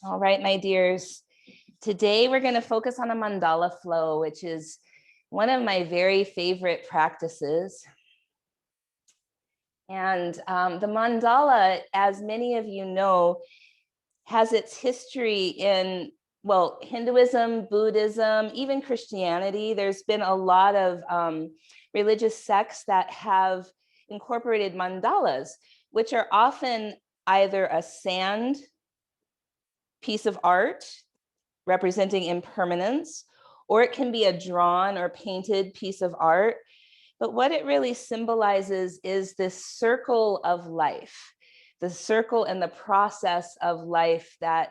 All right, my dears. Today we're going to focus on a mandala flow, which is one of my very favorite practices. And the mandala, as many of you know, has its history in, well, Hinduism, Buddhism, even Christianity. There's been a lot of religious sects that have incorporated mandalas, which are often either a sand piece of art representing impermanence, or it can be a drawn or painted piece of art. But what it really symbolizes is this circle of life, the circle and the process of life that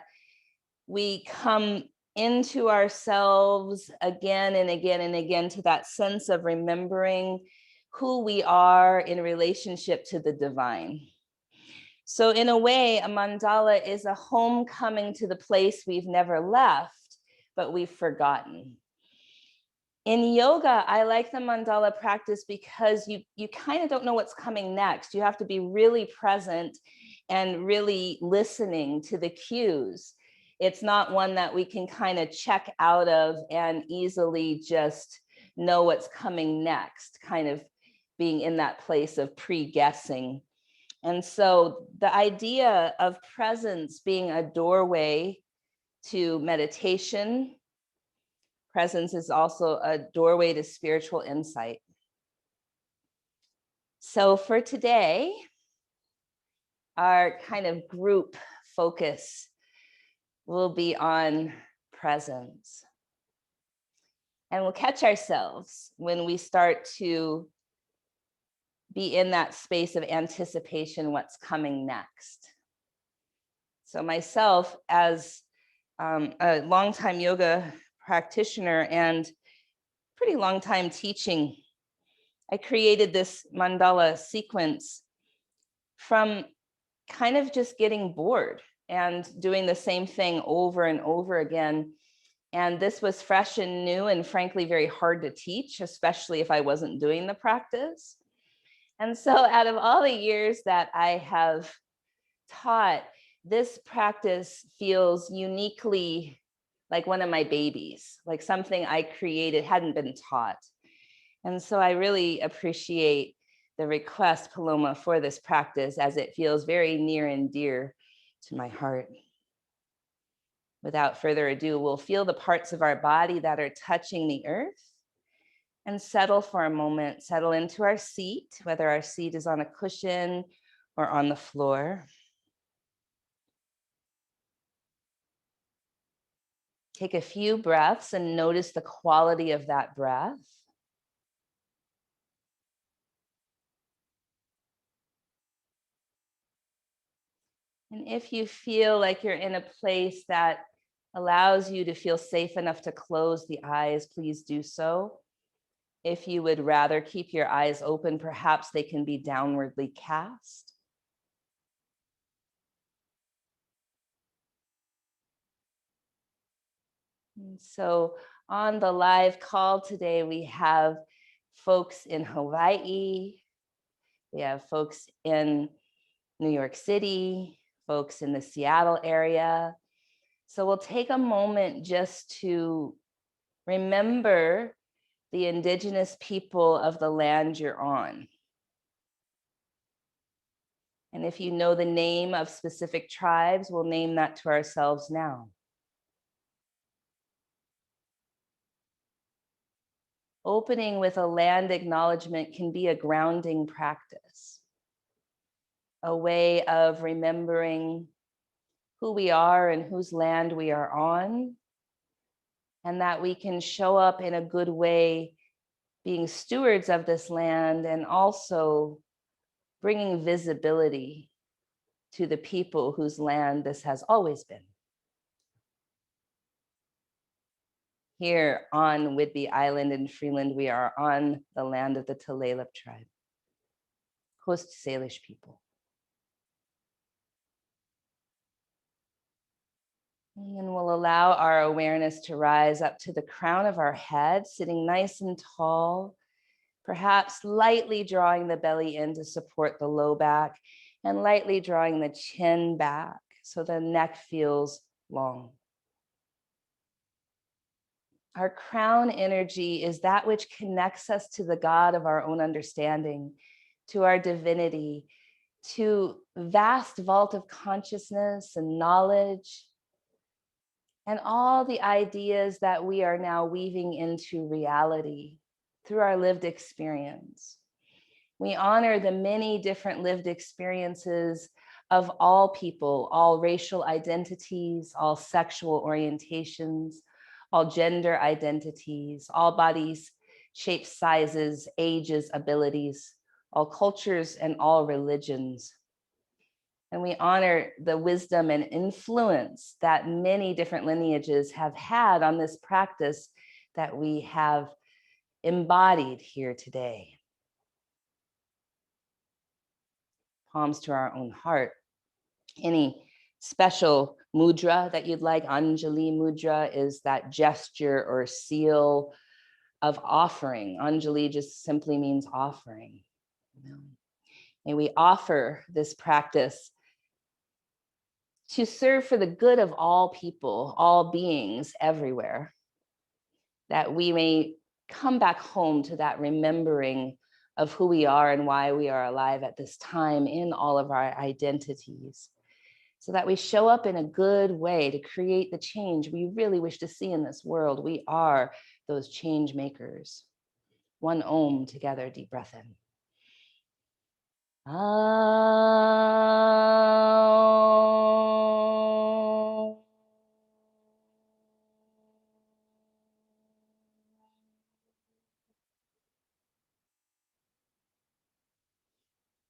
we come into ourselves again and again and again, to that sense of remembering who we are in relationship to the divine. So in a way, a mandala is a homecoming to the place we've never left, but we've forgotten. In yoga, I like the mandala practice because you kind of don't know what's coming next. You have to be really present and really listening to the cues. It's not one that we can kind of check out of and easily just know what's coming next, kind of being in that place of pre-guessing. And so the idea of presence being a doorway to meditation, presence is also a doorway to spiritual insight. So for today, our kind of group focus will be on presence. And we'll catch ourselves when we start to be in that space of anticipation, what's coming next. So myself, as a longtime yoga practitioner and pretty long time teaching, I created this mandala sequence from kind of just getting bored and doing the same thing over and over again. And this was fresh and new and frankly very hard to teach, especially if I wasn't doing the practice. And so out of all the years that I have taught, this practice feels uniquely like one of my babies, like something I created, hadn't been taught. And so I really appreciate the request, Paloma, for this practice, as it feels very near and dear to my heart. Without further ado, we'll feel the parts of our body that are touching the earth and settle for a moment, settle into our seat, whether our seat is on a cushion or on the floor. Take a few breaths and notice the quality of that breath. And if you feel like you're in a place that allows you to feel safe enough to close the eyes, please do so. If you would rather keep your eyes open, perhaps they can be downwardly cast. And so on the live call today, we have folks in Hawaii, we have folks in New York City, folks in the Seattle area. So we'll take a moment just to remember the indigenous people of the land you're on. And if you know the name of specific tribes, we'll name that to ourselves now. Opening with a land acknowledgement can be a grounding practice, a way of remembering who we are and whose land we are on, and that we can show up in a good way, being stewards of this land and also bringing visibility to the people whose land this has always been. Here on Whidbey Island in Freeland, we are on the land of the Tulalip tribe, Coast Salish people. And then we'll allow our awareness to rise up to the crown of our head, sitting nice and tall, perhaps lightly drawing the belly in to support the low back and lightly drawing the chin back so the neck feels long. Our crown energy is that which connects us to the God of our own understanding, to our divinity, to vast vault of consciousness and knowledge, and all the ideas that we are now weaving into reality through our lived experience. We honor the many different lived experiences of all people, all racial identities, all sexual orientations, all gender identities, all bodies, shapes, sizes, ages, abilities, all cultures, and all religions. And we honor the wisdom and influence that many different lineages have had on this practice that we have embodied here today. Palms to our own heart. Any special mudra that you'd like? Anjali Mudra is that gesture or seal of offering. Anjali just simply means offering. May we offer this practice to serve for the good of all people, all beings everywhere, that we may come back home to that remembering of who we are and why we are alive at this time in all of our identities, so that we show up in a good way to create the change we really wish to see in this world. We are those change makers. One Om together, deep breath in.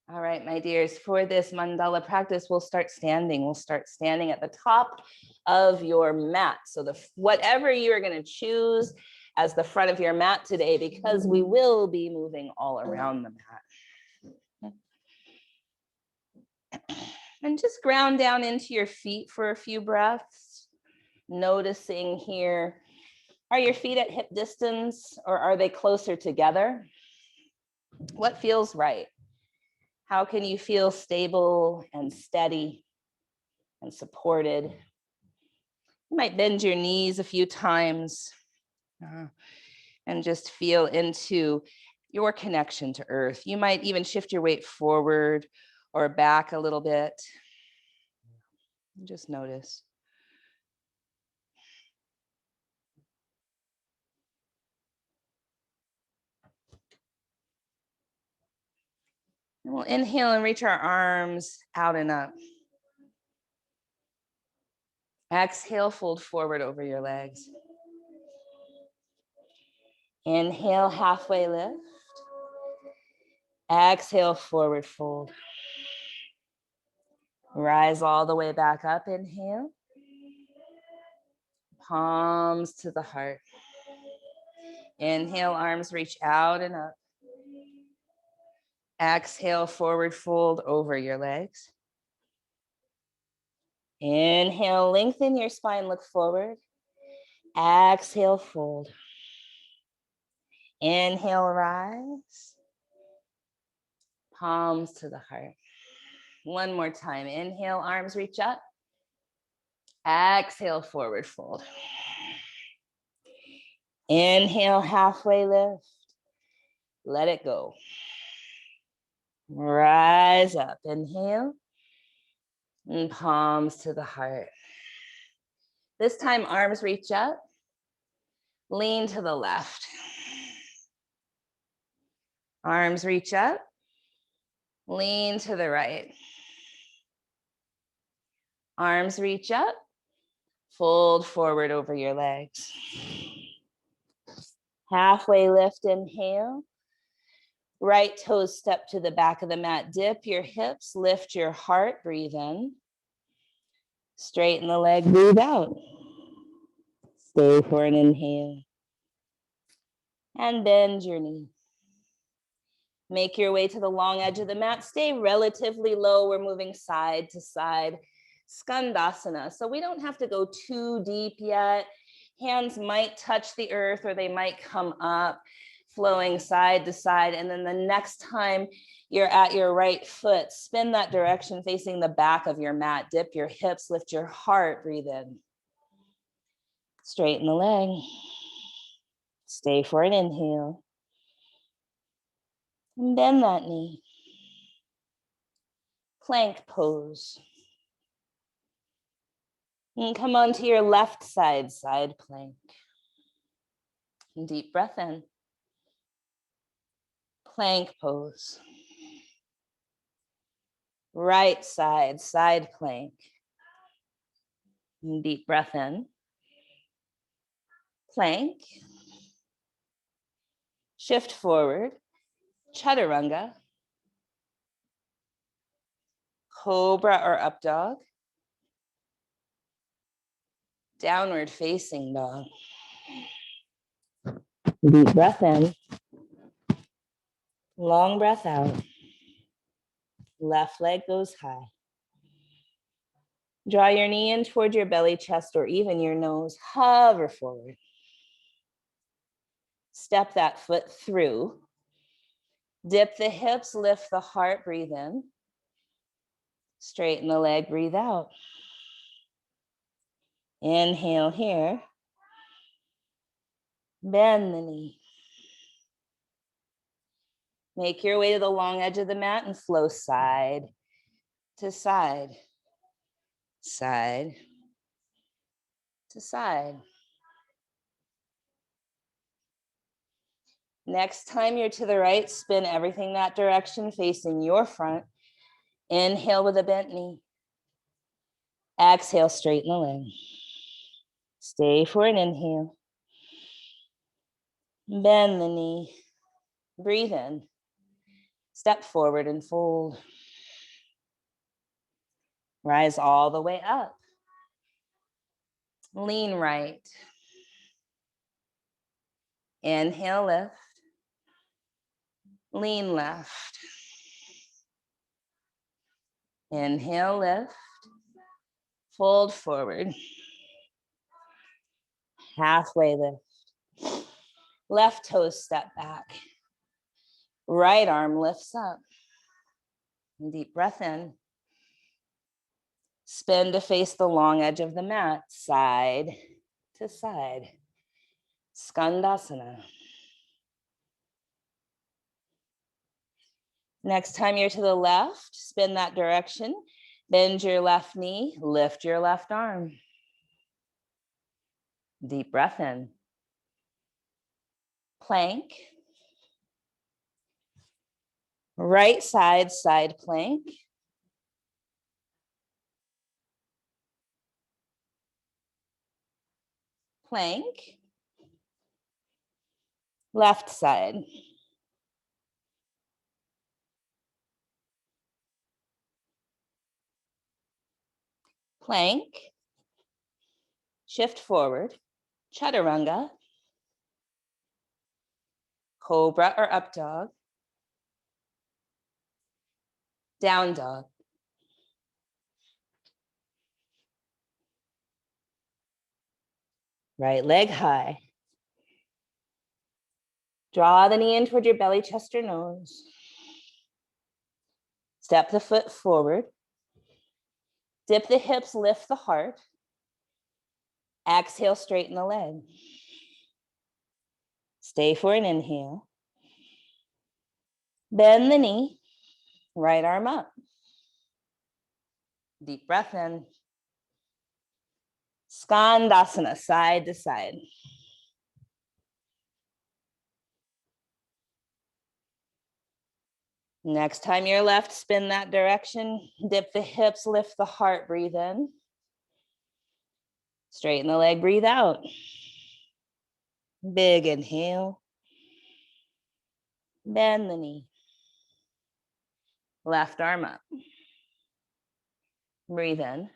All right, my dears, for this mandala practice, we'll start standing. We'll start standing at the top of your mat. So whatever you're going to choose as the front of your mat today, because we will be moving all around the mat. And just ground down into your feet for a few breaths, noticing here, are your feet at hip distance or are they closer together? What feels right? How can you feel stable and steady and supported? You might bend your knees a few times and just feel into your connection to earth. You might even shift your weight forward or back a little bit. Just notice. And we'll inhale and reach our arms out and up. Exhale, fold forward over your legs. Inhale, halfway lift. Exhale, forward fold. Rise all the way back up. Inhale. Palms to the heart. Inhale, arms reach out and up. Exhale, forward fold over your legs. Inhale, lengthen your spine, look forward. Exhale, fold. Inhale, rise. Palms to the heart. One more time. Inhale, arms reach up. Exhale, forward fold. Inhale, halfway lift. Let it go. Rise up. Inhale. And palms to the heart. This time, arms reach up. Lean to the left. Arms reach up. Lean to the right. Arms reach up. Fold forward over your legs. Halfway lift, inhale. Right toes step to the back of the mat. Dip your hips, lift your heart, breathe in. Straighten the leg, breathe out. Stay for an inhale. And bend your knee. Make your way to the long edge of the mat. Stay relatively low. We're moving side to side. Skandasana. So we don't have to go too deep yet. Hands might touch the earth or they might come up, flowing side to side. And then the next time you're at your right foot, spin that direction facing the back of your mat. Dip your hips, lift your heart, breathe in. Straighten the leg. Stay for an inhale. And bend that knee. Plank pose. And come onto your left side, side plank. And deep breath in. Plank pose. Right side, side plank. And deep breath in. Plank. Shift forward. Chaturanga. Cobra or up dog. Downward facing dog. Deep breath in. Long breath out. Left leg goes high. Draw your knee in toward your belly, chest, or even your nose. Hover forward. Step that foot through. Dip the hips, lift the heart, breathe in. Straighten the leg, breathe out. Inhale here. Bend the knee. Make your way to the long edge of the mat and flow side to side, side to side. Next time you're to the right, spin everything that direction facing your front. Inhale with a bent knee. Exhale, straighten the leg. Stay for an inhale. Bend the knee. Breathe in. Step forward and fold. Rise all the way up. Lean right. Inhale, lift. Lean left. Inhale, lift. Fold forward. Halfway lift. Left toe step back. Right arm lifts up. Deep breath in. Spin to face the long edge of the mat, side to side. Skandasana. Next time you're to the left, spin that direction. Bend your left knee, lift your left arm. Deep breath in. Plank. Right side, side plank. Plank. Left side. Plank. Shift forward. Chaturanga. Cobra or up dog. Down dog. Right leg high. Draw the knee in toward your belly, chest, or nose. Step the foot forward. Dip the hips, lift the heart. Exhale, straighten the leg. Stay for an inhale. Bend the knee, right arm up. Deep breath in. Skandasana, side to side. Next time you're left, spin that direction. Dip the hips, lift the heart, breathe in. Straighten the leg, breathe out. Big inhale. Bend the knee. Left arm up. Breathe in.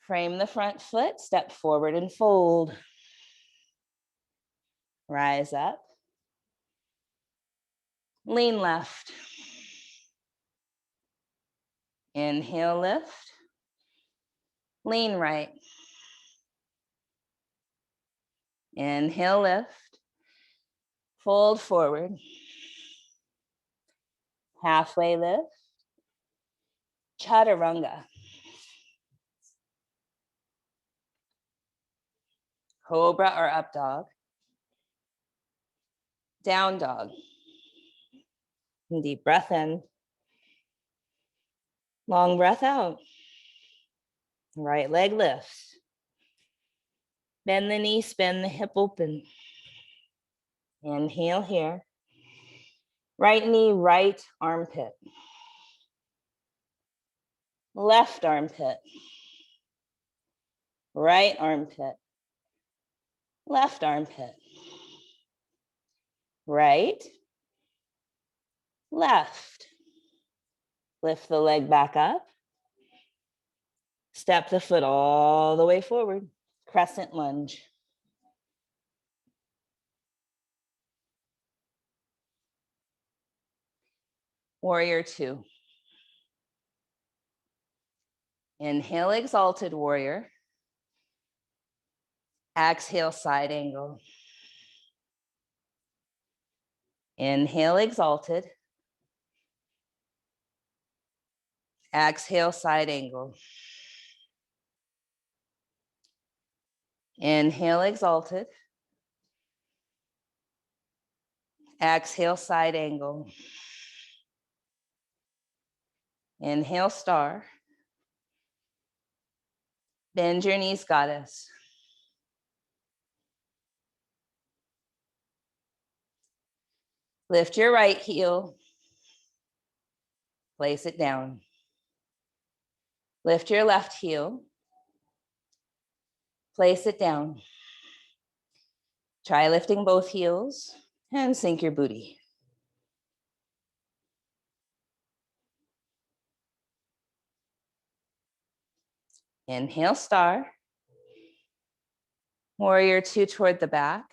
Frame the front foot, step forward and fold. Rise up. Lean left. Inhale, lift. Lean right. Inhale, lift. Fold forward. Halfway lift. Chaturanga. Cobra or up dog. Down dog. And deep breath in. Long breath out. Right leg lifts. Bend the knees, bend the hip open. Inhale here. Right knee, right armpit. Left armpit. Right armpit. Left armpit. Right. Left. Lift the leg back up. Step the foot all the way forward. Crescent lunge. Warrior two. Inhale, exalted warrior. Exhale, side angle. Inhale, exalted. Exhale, side angle. Inhale, exalted. Exhale, side angle. Inhale, star. Bend your knees, goddess. Lift your right heel. Place it down. Lift your left heel. Place it down. Try lifting both heels and sink your booty. Inhale, star. Warrior two toward the back.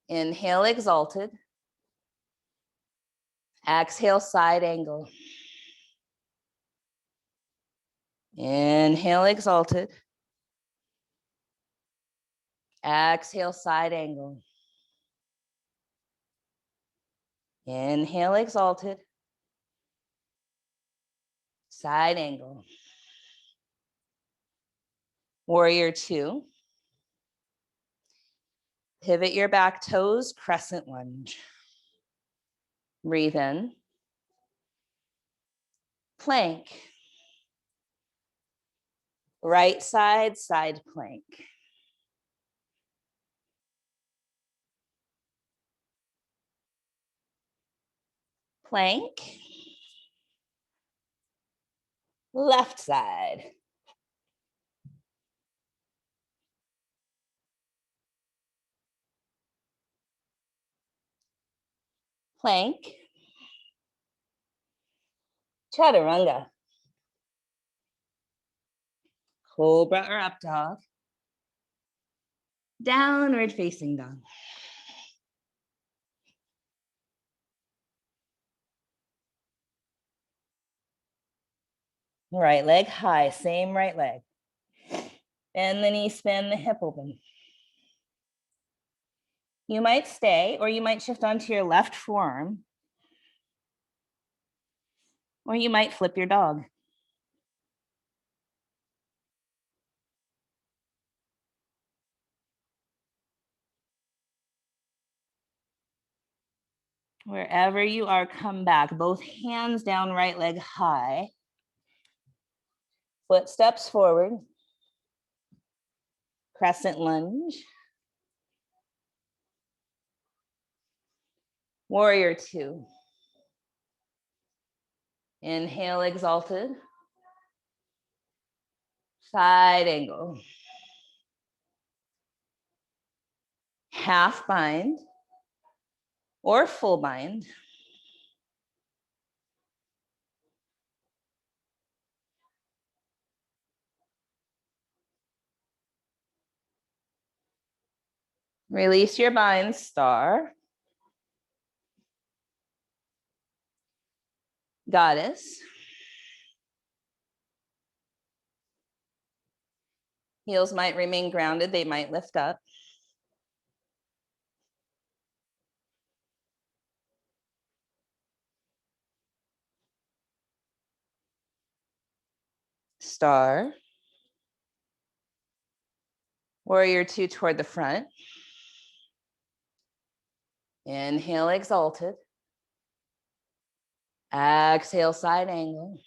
Inhale, exalted. Exhale, side angle. Inhale, exalted. Exhale, side angle. Inhale, exalted. Side angle. Warrior two. Pivot your back toes, crescent lunge. Breathe in. Plank. Right side, side plank. Plank. Left side. Plank. Chaturanga. Cobra or up dog. Downward facing dog. Right leg high, same right leg. Bend the knee, spin the hip open. You might stay, or you might shift onto your left forearm, or you might flip your dog. Wherever you are, come back. Both hands down, right leg high. Footsteps forward. Crescent lunge. Warrior two. Inhale, exalted. Side angle. Half bind or full bind. Release your bind, star. Goddess. Heels might remain grounded, they might lift up. Star. Warrior two toward the front. Inhale, exalted. Exhale, side angle.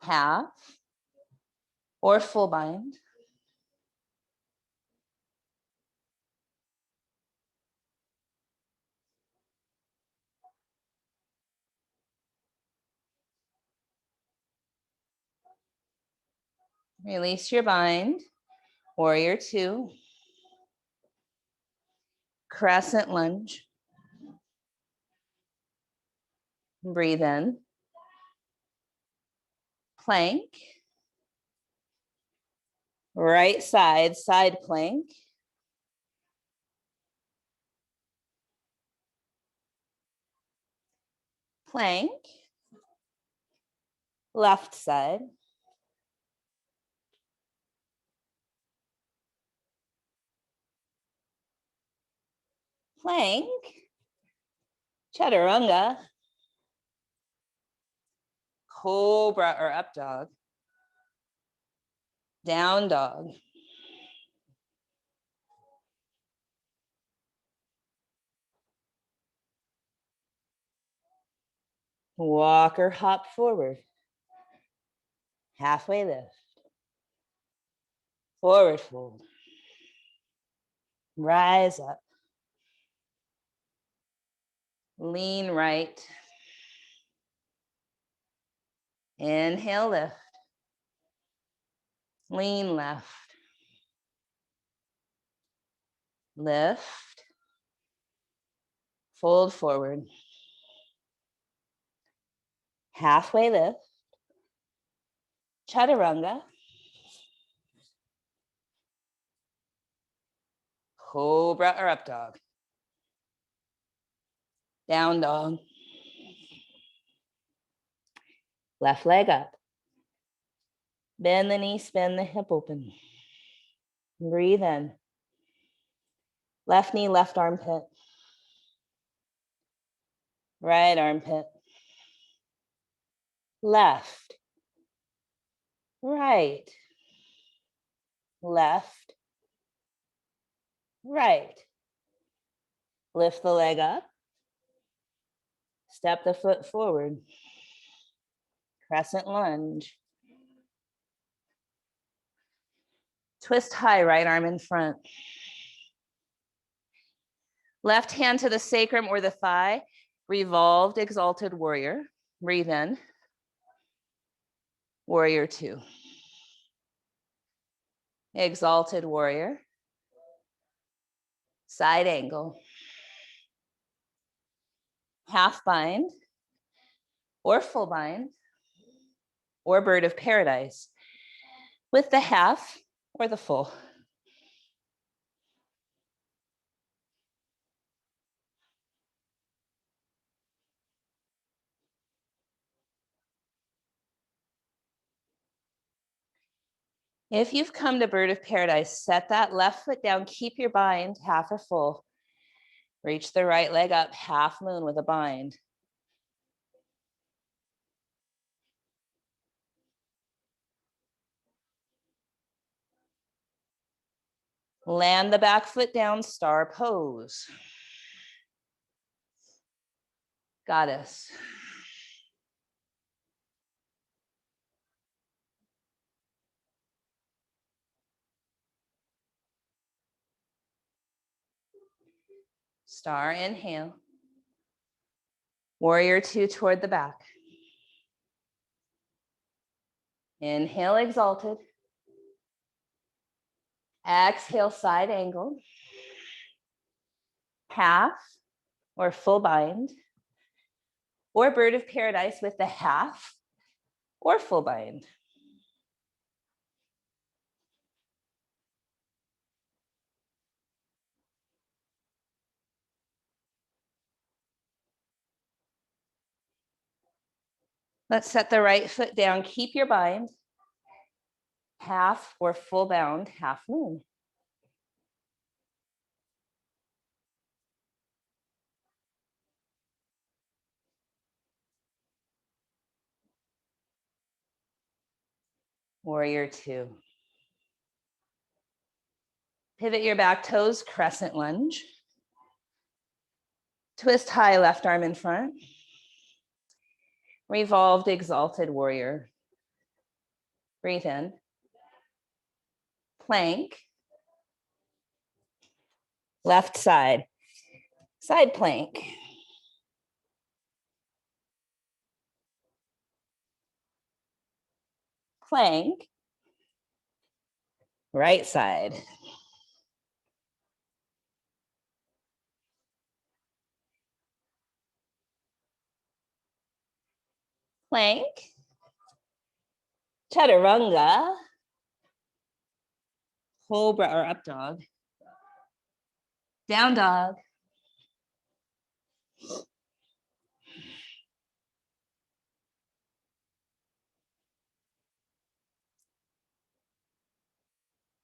Half or full bind. Release your bind. Warrior two. Crescent lunge. Breathe in. Plank. Right side, side plank. Plank. Left side. Plank. Chaturanga. Cobra or up dog. Down dog. Walk or hop forward. Halfway lift. Forward fold. Rise up. Lean right. Inhale, lift. Lean left. Lift. Fold forward. Halfway lift. Chaturanga. Cobra or up dog. Down dog. Left leg up. Bend the knee, spin the hip open. Breathe in. Left knee, left armpit. Right armpit. Left. Right. Left. Right. Lift the leg up. Step the foot forward. Crescent lunge. Twist high, right arm in front. Left hand to the sacrum or the thigh. Revolved, exalted warrior. Breathe in. Warrior two. Exalted warrior. Side angle. Half bind or full bind or bird of paradise with the half or the full. If you've come to bird of paradise, set that left foot down, keep your bind, half or full. Reach the right leg up, half moon with a bind. Land the back foot down, star pose. Goddess. Star, inhale. Warrior two toward the back. Inhale, exalted. Exhale, side angle. Half or full bind. Or bird of paradise with the half or full bind. Let's set the right foot down. Keep your bind. Half or full bound, half moon. Warrior two. Pivot your back toes, crescent lunge. Twist high, left arm in front. Revolved, exalted warrior. Breathe in. Plank. Left side. Side plank. Plank. Right side. Plank. Chaturanga. Cobra or up dog. Down dog.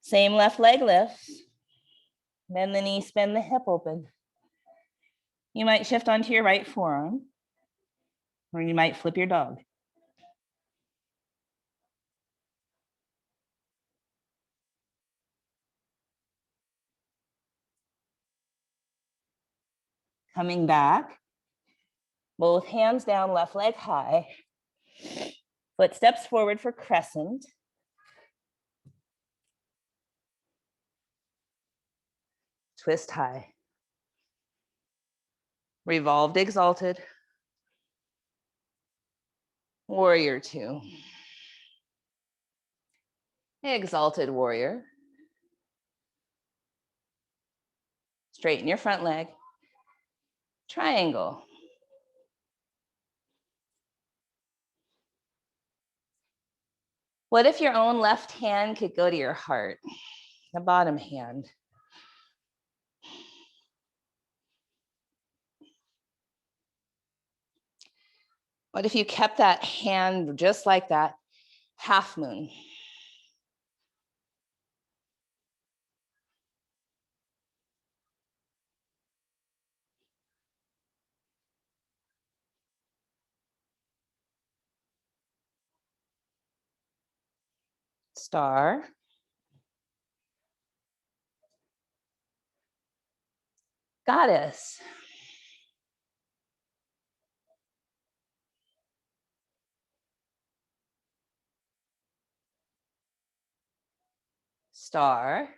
Same left leg lifts. Bend the knee, bend the hip open. You might shift onto your right forearm, or you might flip your dog. Coming back, both hands down, left leg high. Foot steps forward for crescent. Twist high. Revolved, exalted. Warrior two. Exalted warrior. Straighten your front leg. Triangle. What if your own left hand could go to your heart, the bottom hand? What if you kept that hand just like that? Half moon. Star. Goddess. Star.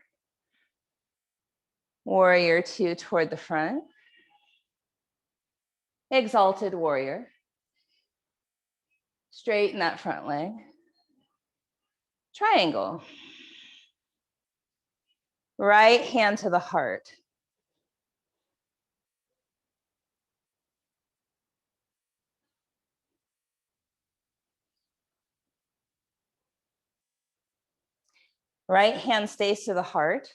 Warrior two toward the front. Exalted warrior. Straighten that front leg. Triangle. Right hand to the heart. Right hand stays to the heart.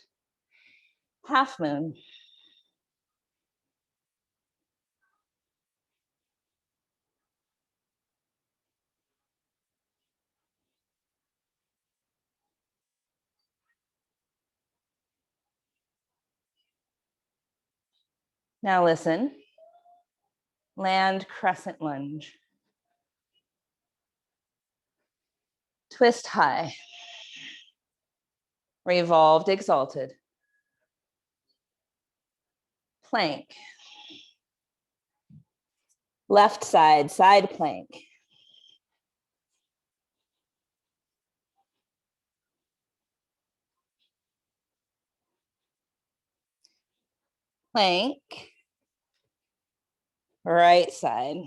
Half moon. Now listen. Land crescent lunge. Twist high. Revolved, exalted. Plank. Left side, side plank. Plank. Right side.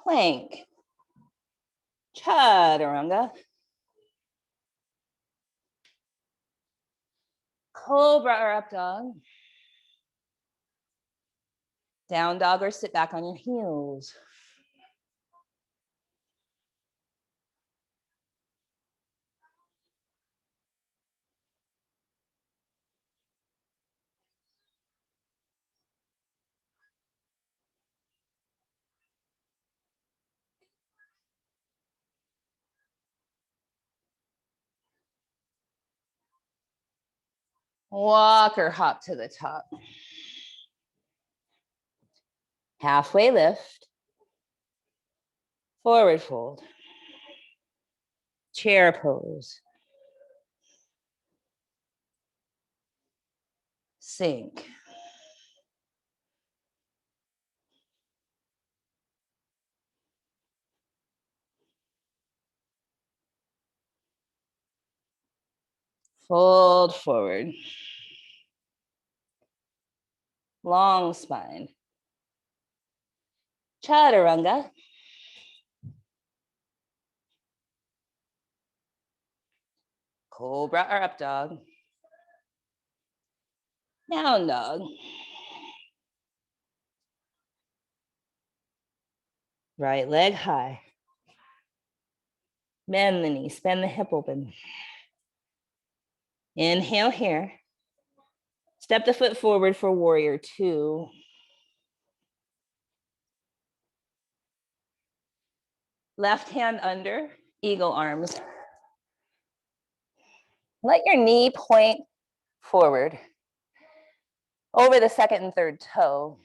Plank. Chaturanga. Cobra or up dog. Down dog or sit back on your heels. Walk or hop to the top. Halfway lift. Forward fold. Chair pose. Sink. Fold forward. Long spine. Chaturanga. Cobra or up dog. Down dog. Right leg high. Bend the knees, bend the hip open. Inhale here. Step the foot forward for warrior two. Left hand under, eagle arms. Let your knee point forward over the second and third toe.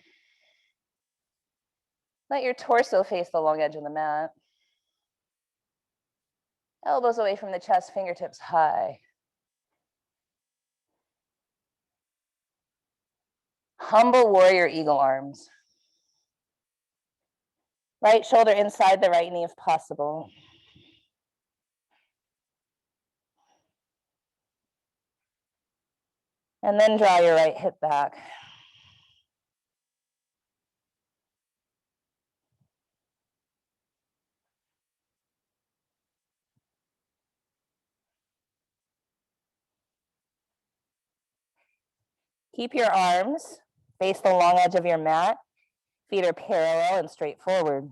Let your torso face the long edge of the mat. Elbows away from the chest, fingertips high. Humble warrior eagle arms. Right shoulder inside the right knee if possible. And then draw your right hip back. Keep your arms face the long edge of your mat. Feet are parallel and straight forward.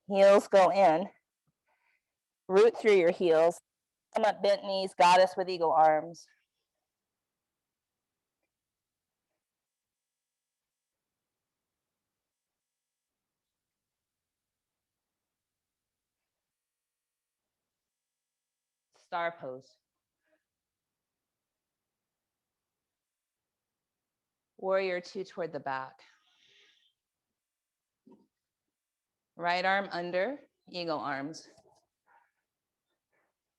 Heels go in. Root through your heels. Come up, bent knees, goddess with eagle arms. Star pose. Warrior two toward the back. Right arm under, eagle arms.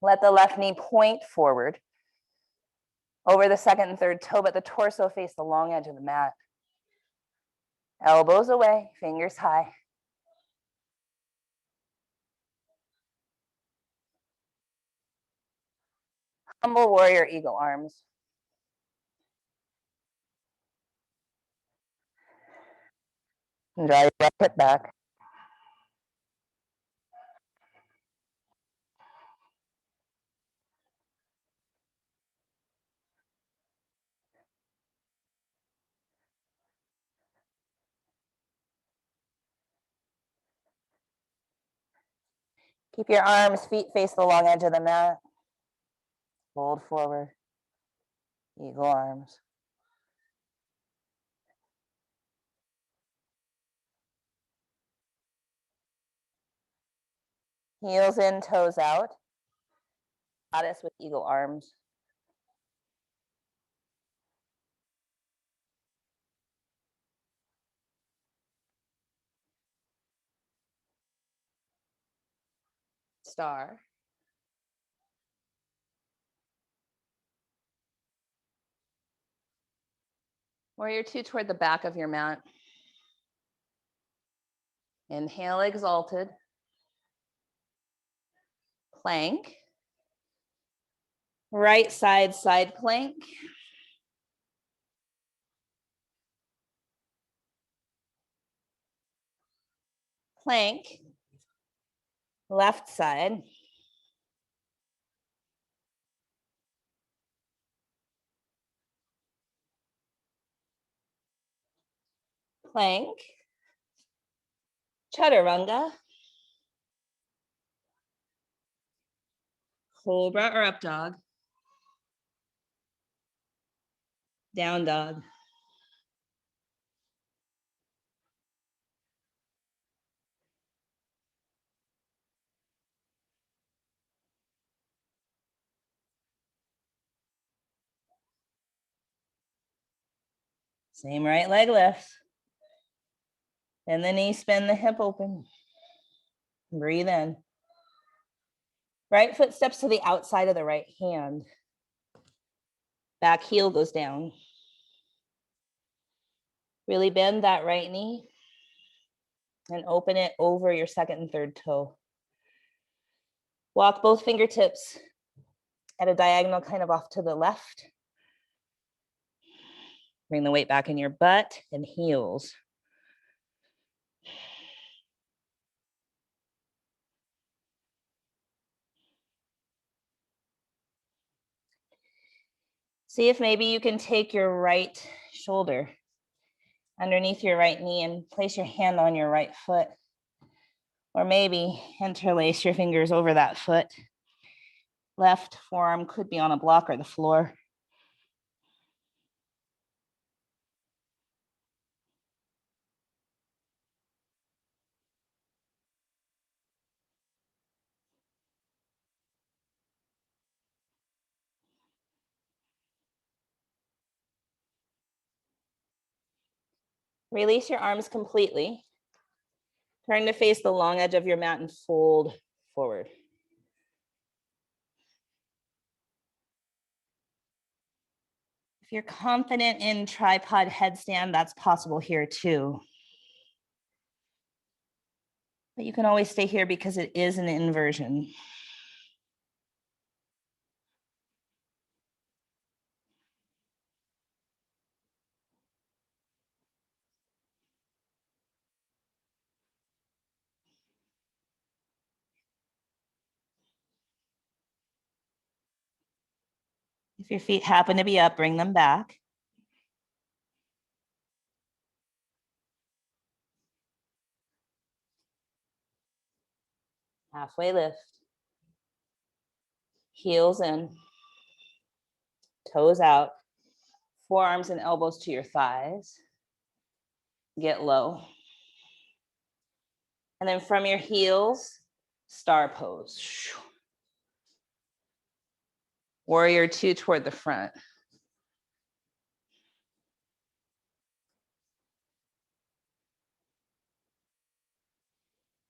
Let the left knee point forward over the second and third toe, but the torso face the long edge of the mat. Elbows away, fingers high. Humble warrior eagle arms. And draw your left hip back. Keep your arms, feet face the long edge of the mat. Fold forward, eagle arms. Heels in, toes out. Goddess with eagle arms. Star. Warrior two toward the back of your mat. Inhale, exalted. Plank. Right side, side plank. Plank. Left side. Plank. Chaturanga. Cobra or up dog. Down dog. Same right leg lifts. Bend the knee, spin the hip open. Breathe in. Right foot steps to the outside of the right hand. Back heel goes down. Really bend that right knee and open it over your second and third toe. Walk both fingertips at a diagonal kind of off to the left. Bring the weight back in your butt and heels. See if maybe you can take your right shoulder underneath your right knee and place your hand on your right foot. Or maybe interlace your fingers over that foot. Left forearm could be on a block or the floor. Release your arms completely. Turn to face the long edge of your mat and fold forward. If you're confident in tripod headstand, that's possible here too. But you can always stay here because it is an inversion. If your feet happen to be up, bring them back. Halfway lift. Heels in. Toes out. Forearms and elbows to your thighs. Get low. And then from your heels, star pose. Warrior two toward the front.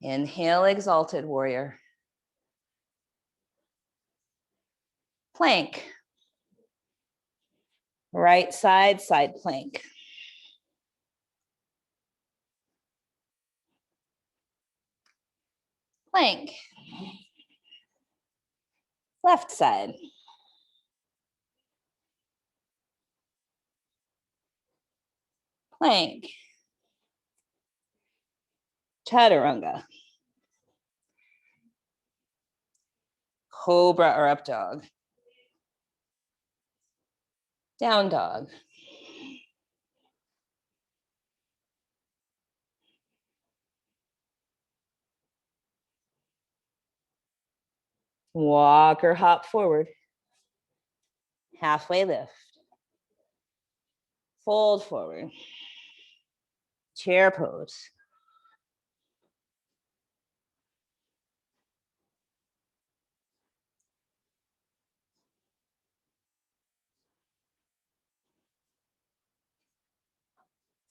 Inhale, exalted warrior. Plank. Right side, side plank. Plank. Left side. Plank. Chaturanga. Cobra or up dog. Down dog. Walk or hop forward. Halfway lift. Fold forward. Chair pose.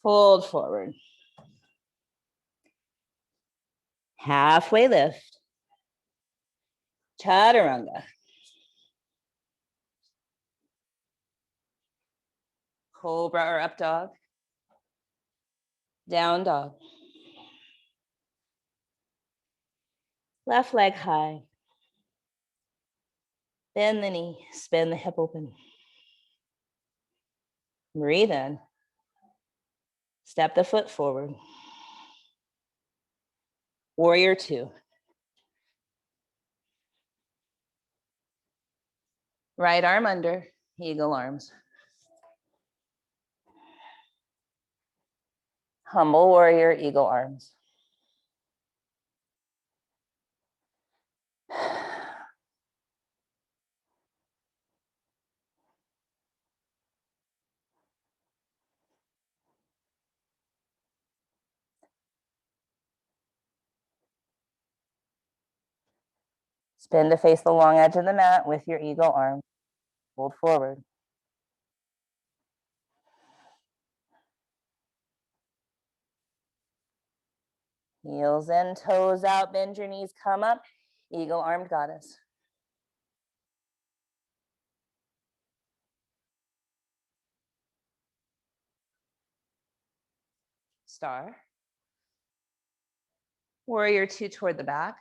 Fold forward. Halfway lift. Chaturanga. Cobra or up dog. Down dog. Left leg high. Bend the knee, spin the hip open. Breathe in. Step the foot forward. Warrior two. Right arm under, eagle arms. Humble warrior, eagle arms. Spin to face the long edge of the mat with your eagle arm. Fold forward. Heels in, toes out, bend your knees, come up. Eagle armed goddess. Star. Warrior two toward the back.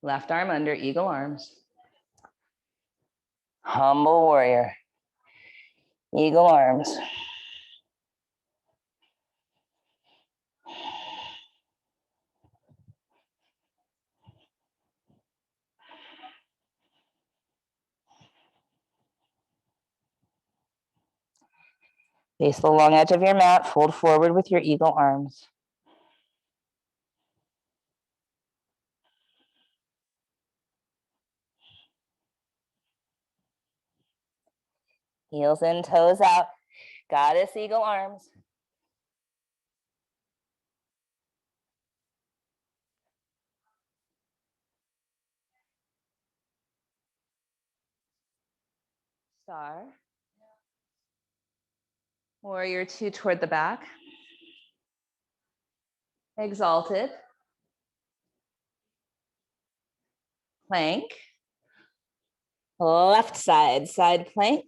Left arm under, eagle arms. Humble warrior. Eagle arms. Face the long edge of your mat, fold forward with your eagle arms. Heels in, toes out. Goddess eagle arms. Star. Warrior two toward the back. Exalted. Plank. Left side, side plank.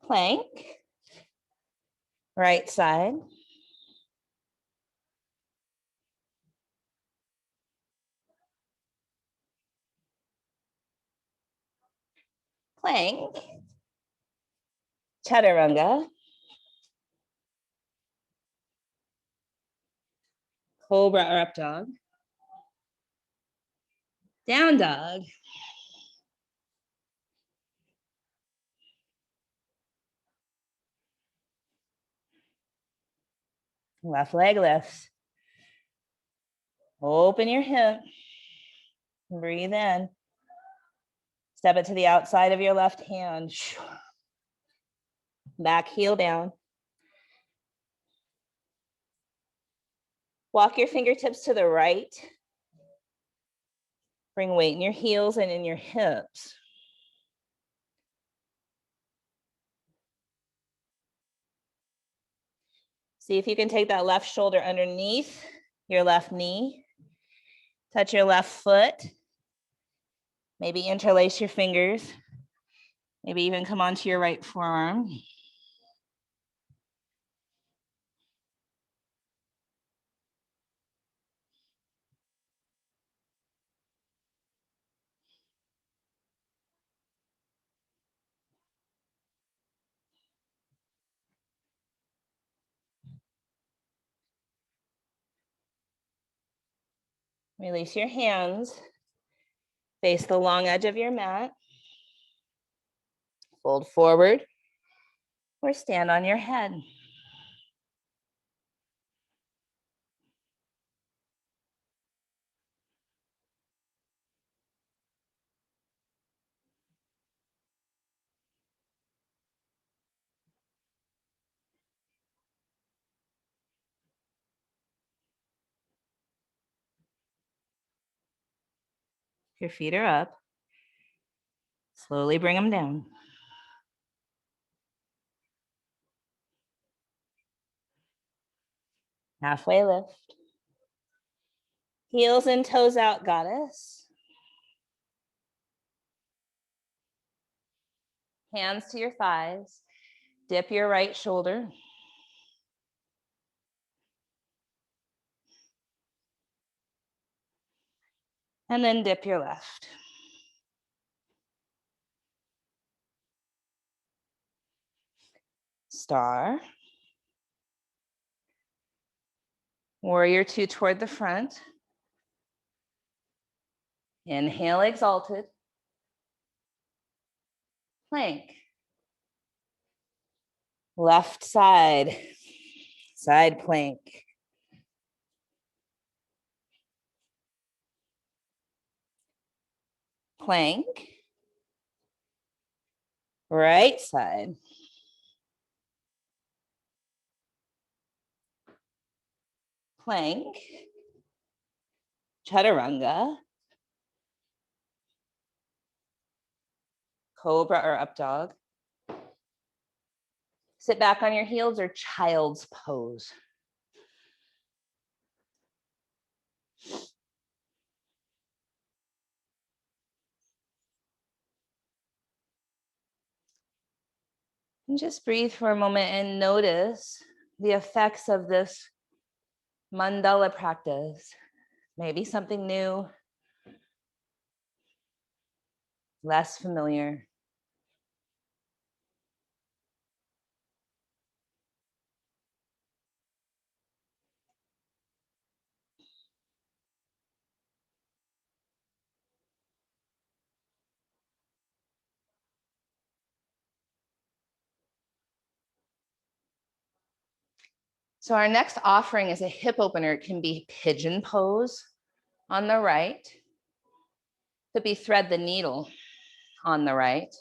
Plank. Right side. Plank. Chaturanga. Cobra or up dog. Down dog. Left leg lifts. Open your hip. Breathe in. Step it to the outside of your left hand. Back heel down. Walk your fingertips to the right. Bring weight in your heels and in your hips. See if you can take that left shoulder underneath your left knee. Touch your left foot. Maybe interlace your fingers. Maybe even come onto your right forearm. Release your hands. Face the long edge of your mat. Fold forward or stand on your head. Your feet are up. Slowly bring them down. Halfway lift. Heels and toes out, goddess. Hands to your thighs. Dip your right shoulder. And then dip your left. Star. Warrior two toward the front. Inhale, exalted. Plank. Left side, side plank. Plank. Right side. Plank. Chaturanga. cobra or up dog. Sit back on your heels or child's pose. And just breathe for a moment and notice the effects of this mandala practice. Maybe something new, less familiar. So our next offering is a hip opener. It can be pigeon pose on the right. Could be thread the needle on the right.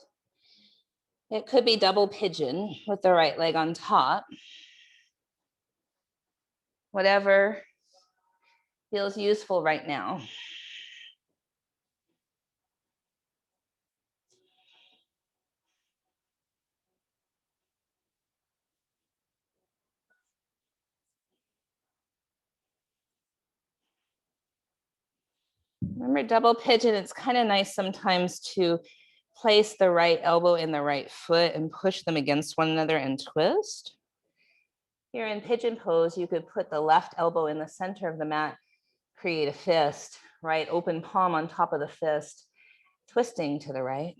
It could be double pigeon with the right leg on top. Whatever feels useful right now. Remember, double pigeon, it's kind of nice sometimes to place the right elbow in the right foot and push them against one another and twist. Here in pigeon pose, you could put the left elbow in the center of the mat, create a fist, right? Open palm on top of the fist, twisting to the right.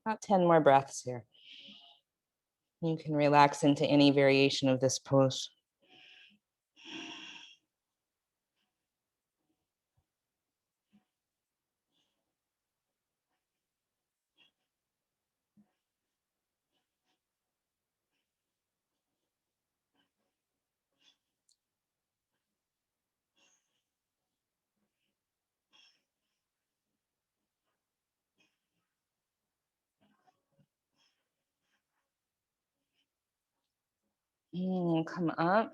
About 10 more breaths here. You can relax into any variation of this pose. Come up.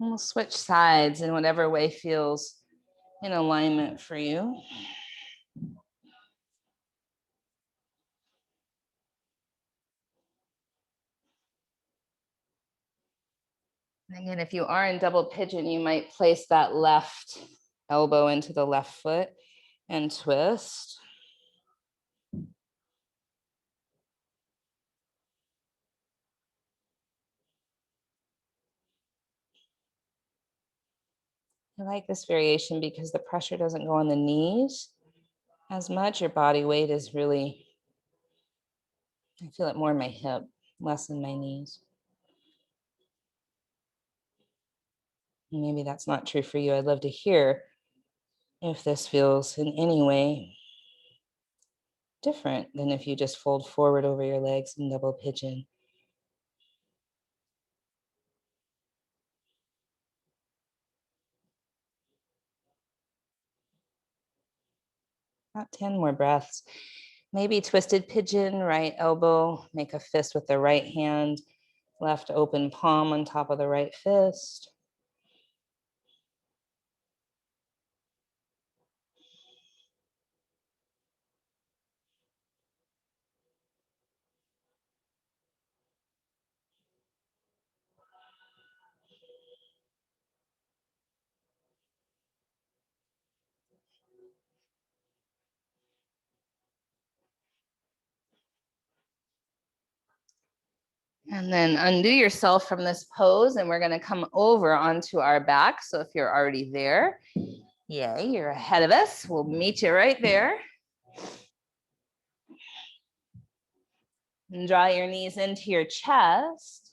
And we'll switch sides in whatever way feels in alignment for you. Again, if you are in double pigeon, you might place that left elbow into the left foot and twist. I like this variation because the pressure doesn't go on the knees as much. Your body weight is really, I feel it more in my hip, less in my knees. Maybe that's not true for you. I'd love to hear if this feels in any way different than if you just fold forward over your legs and double pigeon. About 10 more breaths. Maybe twisted pigeon, right elbow, make a fist with the right hand, left open palm on top of the right fist. And then undo yourself from this pose, and we're going to come over onto our back. So if you're already there, yay, you're ahead of us. We'll meet you right there. And draw your knees into your chest.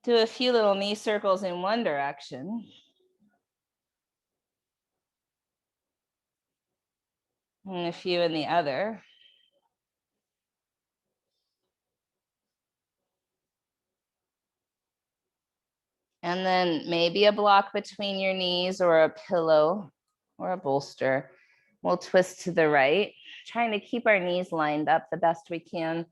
Do a few little knee circles in one direction. And a few in the other. And then maybe a block between your knees or a pillow or a bolster. We'll twist to the right, trying to keep our knees lined up the best we can.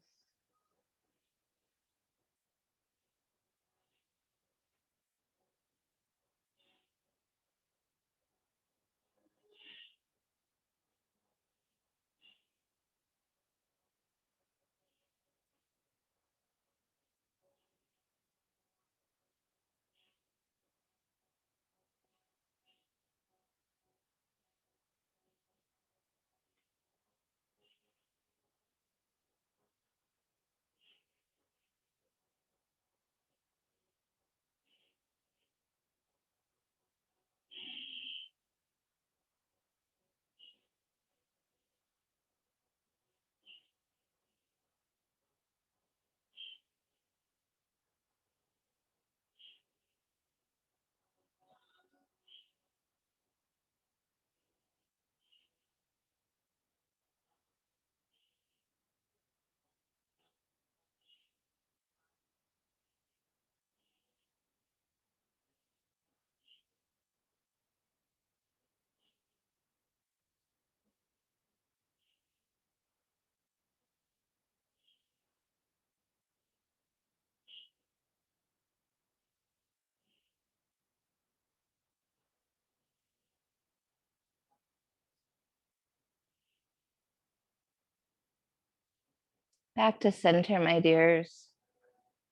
Back to center, my dears.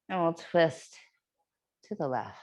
And we'll twist to the left.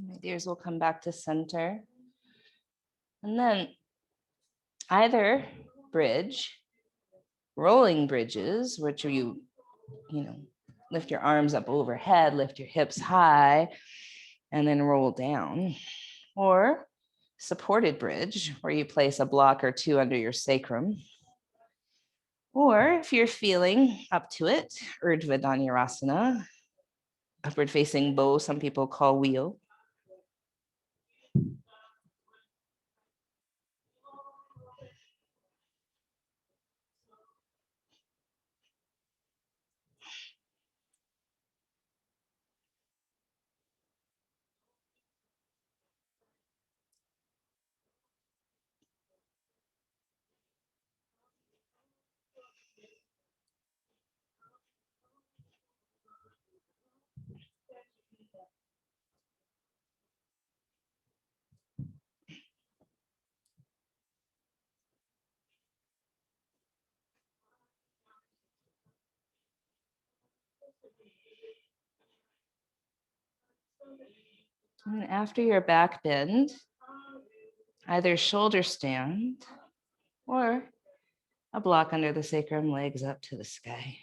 My dears will come back to center. And then either bridge, rolling bridges, which you lift your arms up overhead, lift your hips high, and then roll down. Or supported bridge, where you place a block or two under your sacrum. Or if you're feeling up to it, Urdhva Dhanurasana, upward facing bow, some people call wheel. And after your back bend, either shoulder stand or a block under the sacrum, legs up to the sky.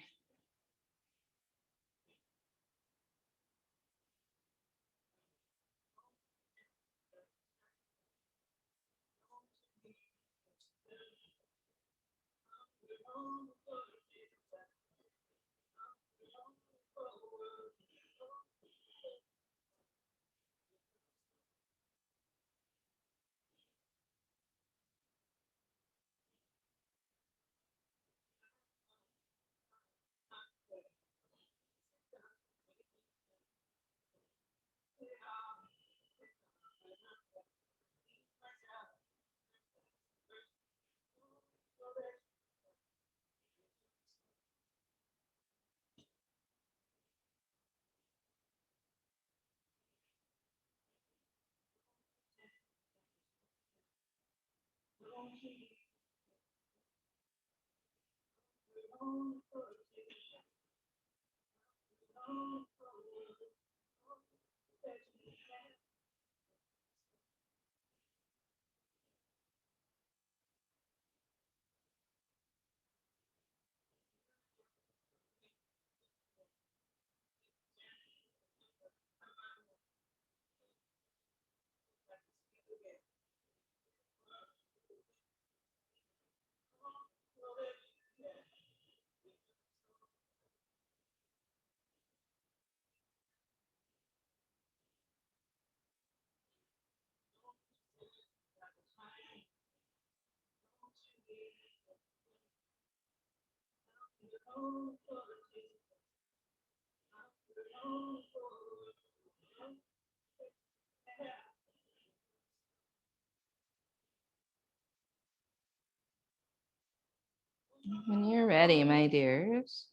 When you're ready, my dears,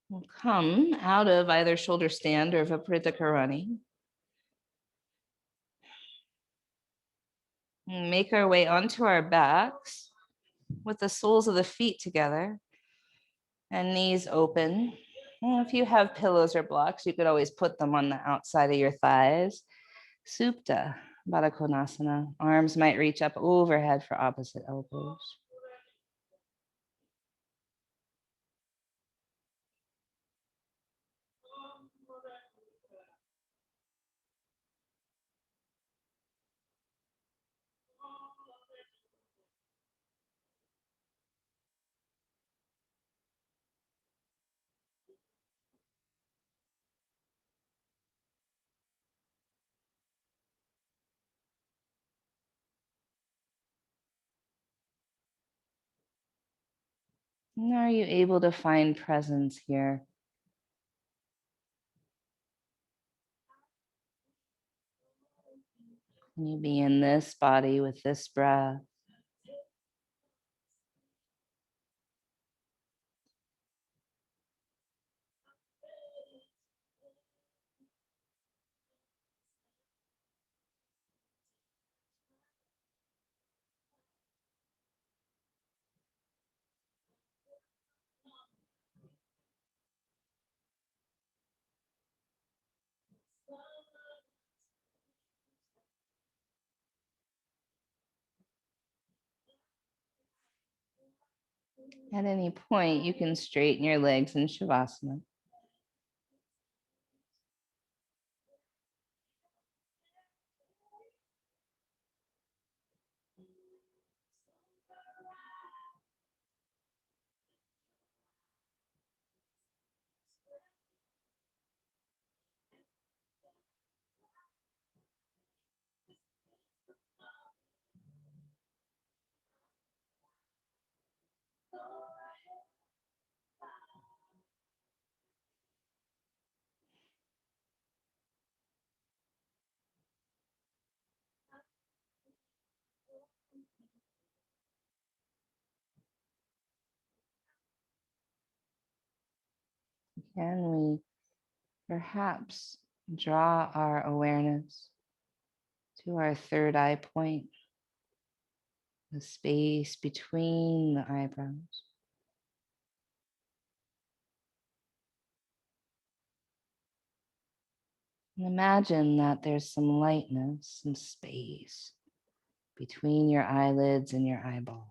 we'll come out of either shoulder stand or Viparita Karani. And make our way onto our backs with the soles of the feet together and knees open. And if you have pillows or blocks, you could always put them on the outside of your thighs. Supta, Baddha Konasana. Arms might reach up overhead for opposite elbows. And are you able to find presence here? Can you be in this body with this breath? At any point, you can straighten your legs in Shavasana. Can we perhaps draw our awareness to our third eye point, the space between the eyebrows? And imagine that there's some lightness and space between your eyelids and your eyeballs.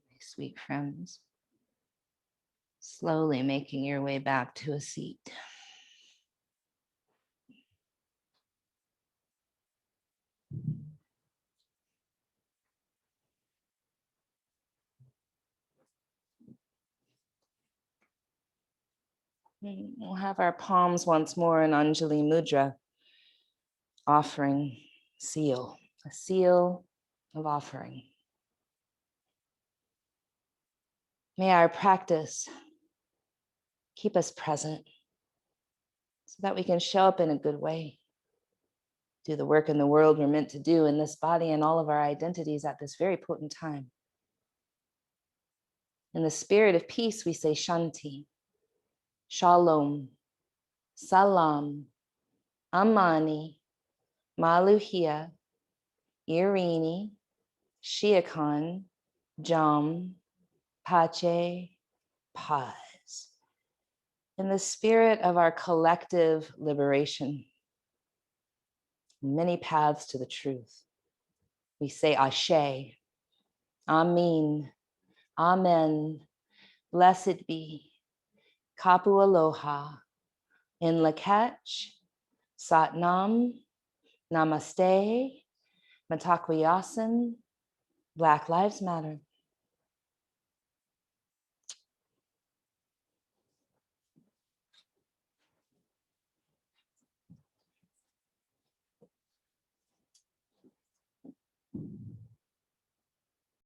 My sweet friends, slowly making your way back to a seat. We'll have our palms once more in Anjali Mudra, offering seal, a seal of offering. May our practice keep us present so that we can show up in a good way, do the work in the world we're meant to do in this body and all of our identities at this very potent time. In the spirit of peace, we say Shanti, Shalom, Salam, Amani, Maluhia, Irini, Shiakan, Jam, Pache, Paz. In the spirit of our collective liberation, many paths to the truth, we say Ashe, Amin, Amen, blessed be, Kapu Aloha, in Lakach, Satnam, Namaste, Matakwayasan, Black Lives Matter.